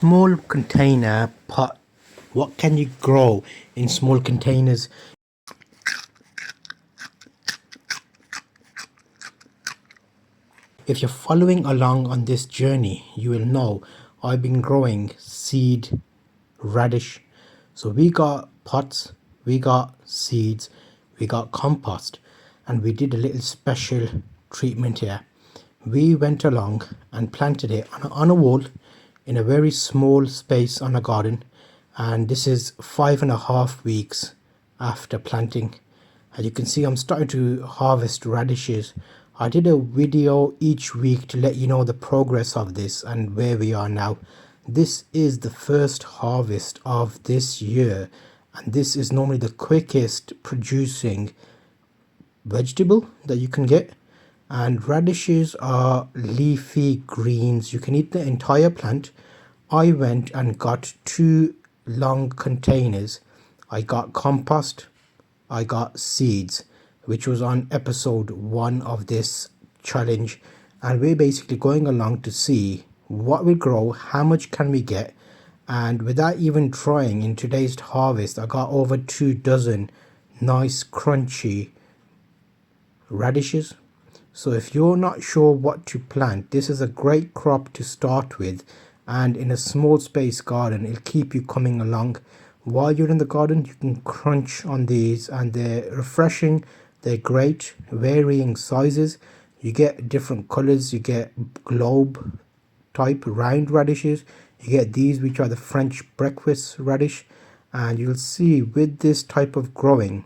Small container pot. What can you grow in small containers? If you're following along on this journey, you will know I've been growing seed radish. So we got pots, we got seeds, we got compost, and we did a little special treatment here. We went along and planted it on a wall in a very small space on a garden, and this is 5.5 weeks after planting. As you can see, I'm starting to harvest radishes. I did a video each week to let you know the progress of this and where we are now. This is the first harvest of this year, and this is normally the quickest producing vegetable that you can get. And radishes are leafy greens. You can eat the entire plant. I went and got 2 long containers. I got compost, I got seeds, which was on episode 1 of this challenge. And we're basically going along to see what we grow, how much can we get. And without even trying, in today's harvest I got over 2 dozen nice crunchy radishes. So if you're not sure what to plant, this is a great crop to start with, and in a small space garden it'll keep you coming along. While you're in the garden, you can crunch on these, and they're refreshing, they're great, varying sizes. You get different colors, you get globe type round radishes, you get these which are the French breakfast radish. And you'll see with this type of growing,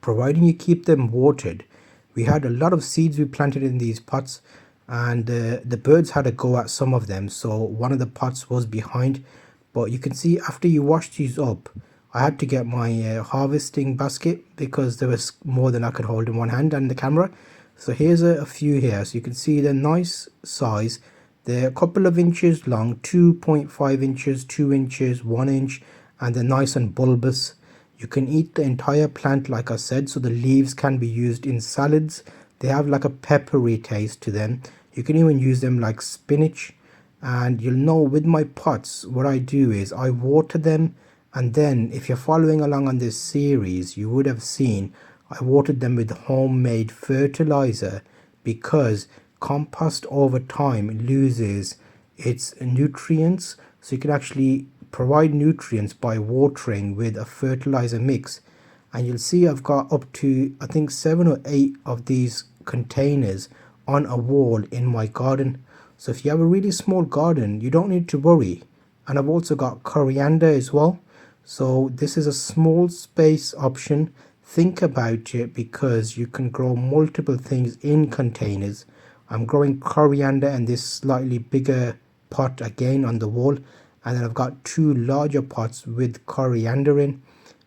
providing you keep them watered, we had a lot of seeds we planted in these pots, and the birds had a go at some of them, so one of the pots was behind. But you can see after you wash these up, I had to get my harvesting basket because there was more than I could hold in one hand and the camera. So here's a few here, so you can see the nice size. They're a couple of inches long, 2.5 inches, 2 inches, 1 inch, and they're nice and bulbous. You can eat the entire plant, like I said, so the leaves can be used in salads. They have like a peppery taste to them. You can even use them like spinach. And you'll know with my pots, what I do is I water them, and then if you're following along on this series, you would have seen I watered them with homemade fertilizer, because compost over time loses its nutrients. So you can actually provide nutrients by watering with a fertilizer mix. And you'll see I've got up to, I think, 7 or 8 of these containers on a wall in my garden. So if you have a really small garden, you don't need to worry. And I've also got coriander as well. So this is a small space option. Think about it, because you can grow multiple things in containers. I'm growing coriander in this slightly bigger pot again on the wall, and then I've got 2 larger pots with coriander in.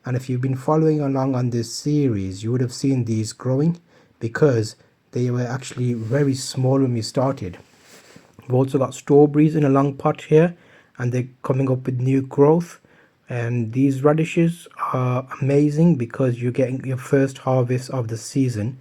And if you've been following along on this series, you would have seen these growing, because they were actually very small when we started. We've also got strawberries in a long pot here, and they're coming up with new growth. And these radishes are amazing because you're getting your first harvest of the season.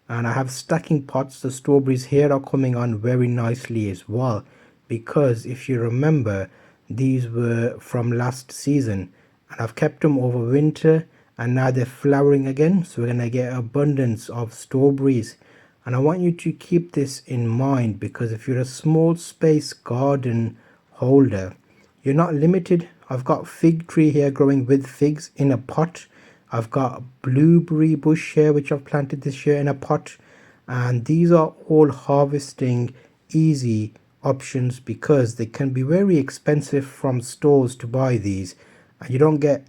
And I have stacking pots. The strawberries here are coming on very nicely as well, because if you remember, these were from last season, and I've kept them over winter, and now they're flowering again, so we're gonna get abundance of strawberries. And I want you to keep this in mind, because if you're a small space garden holder, you're not limited. I've got fig tree here growing with figs in a pot. I've got blueberry bush here which I've planted this year in a pot. And these are all harvesting easy options, because they can be very expensive from stores to buy these, and you don't get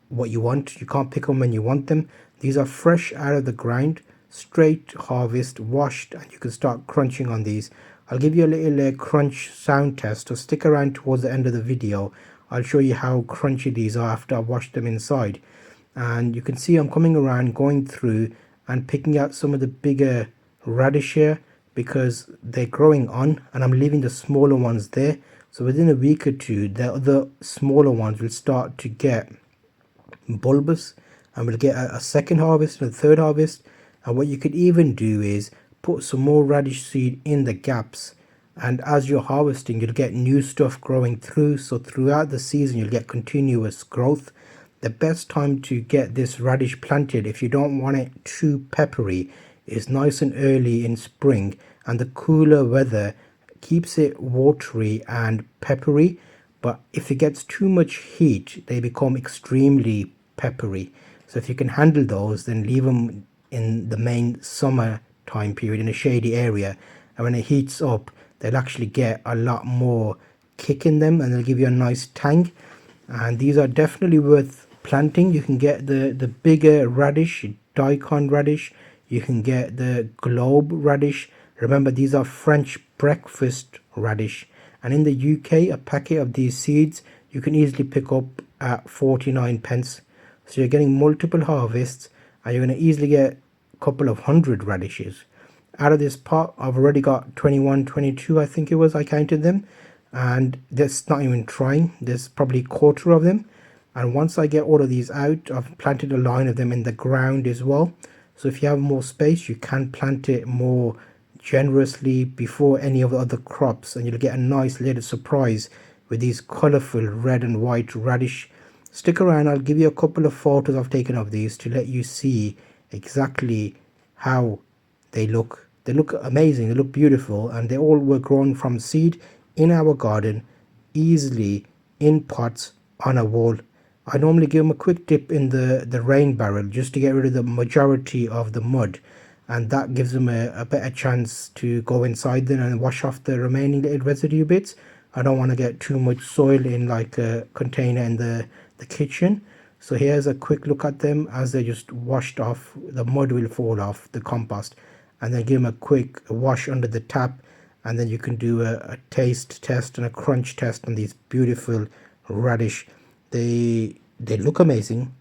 what you want. You can't pick them when you want them. These are fresh out of the ground, straight harvest, washed, and you can start crunching on these. I'll give you a little crunch sound test, so stick around towards the end of the video. I'll show you how crunchy these are after I've washed them inside. And you can see I'm coming around, going through and picking out some of the bigger radish here, because they're growing on, and I'm leaving the smaller ones there. So within a week or two, the other smaller ones will start to get bulbous, and we'll get a second harvest and a third harvest. And what you could even do is put some more radish seed in the gaps, and as you're harvesting you'll get new stuff growing through, so throughout the season you'll get continuous growth. The best time to get this radish planted, if you don't want it too peppery, is nice and early in spring, and the cooler weather keeps it watery and peppery. But if it gets too much heat they become extremely peppery. So if you can handle those, then leave them in the main summer time period in a shady area, and when it heats up they'll actually get a lot more kick in them and they'll give you a nice tang. And these are definitely worth planting. You can get the bigger radish, daikon radish, you can get the globe radish. Remember, these are French breakfast radish, and in the UK a packet of these seeds you can easily pick up at 49 pence. So you're getting multiple harvests and you're going to easily get a couple of hundred radishes. Out of this pot I've already got 21, 22 I think it was, I counted them, and that's not even trying, there's probably a quarter of them. And once I get all of these out, I've planted a line of them in the ground as well. So if you have more space you can plant it more generously before any of the other crops, and you'll get a nice little surprise with these colorful red and white radish. Stick around, I'll give you a couple of photos I've taken of these to let you see exactly how they look. They look amazing, they look beautiful, and they all were grown from seed in our garden, easily in pots on a wall. I normally give them a quick dip in the rain barrel just to get rid of the majority of the mud, and that gives them a better chance to go inside then and wash off the remaining little residue bits. I don't want to get too much soil in like a container in the kitchen. So here's a quick look at them as they just washed off. The mud will fall off the compost, and then give them a quick wash under the tap, and then you can do a taste test and a crunch test on these beautiful radish. They look amazing.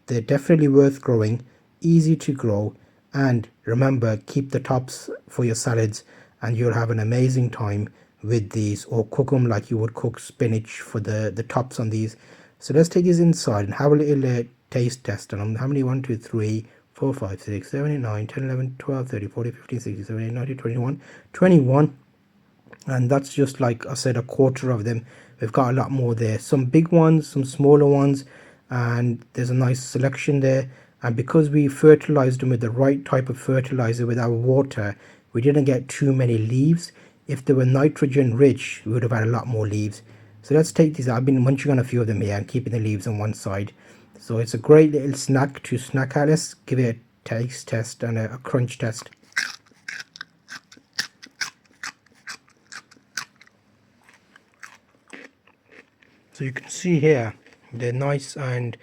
They're definitely worth growing, easy to grow, and remember, keep the tops for your salads and you'll have an amazing time with these, or cook them like you would cook spinach for the tops on these. So let's take these inside and have a little taste test on them. How many? 1, 2, 3, 4, 5, 6, 7, 8, 9, 10, 11, 12, 13, 14, 15, 16, 17, 18, 19, 21, 21. And that's just like I said, a quarter of them. We've got a lot more there, some big ones, some smaller ones, and there's a nice selection there. And because we fertilized them with the right type of fertilizer with our water, we didn't get too many leaves. If they were nitrogen rich we would have had a lot more leaves. So let's take these out. I've been munching on a few of them here and keeping the leaves on one side. So it's a great little snack to snack at. Let's give it a taste test and a crunch test. So you can see here they're nice and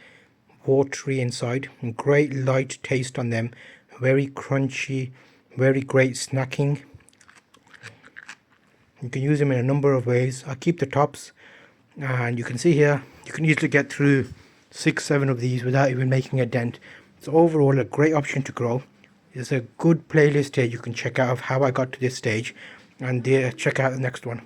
watery inside, great light taste on them, very crunchy, very great snacking. You can use them in a number of ways. I keep the tops, and you can see here you can easily get through 6-7 of these without even making a dent. So overall a great option to grow. There's a good playlist here you can check out of how I got to this stage, and check out the next one.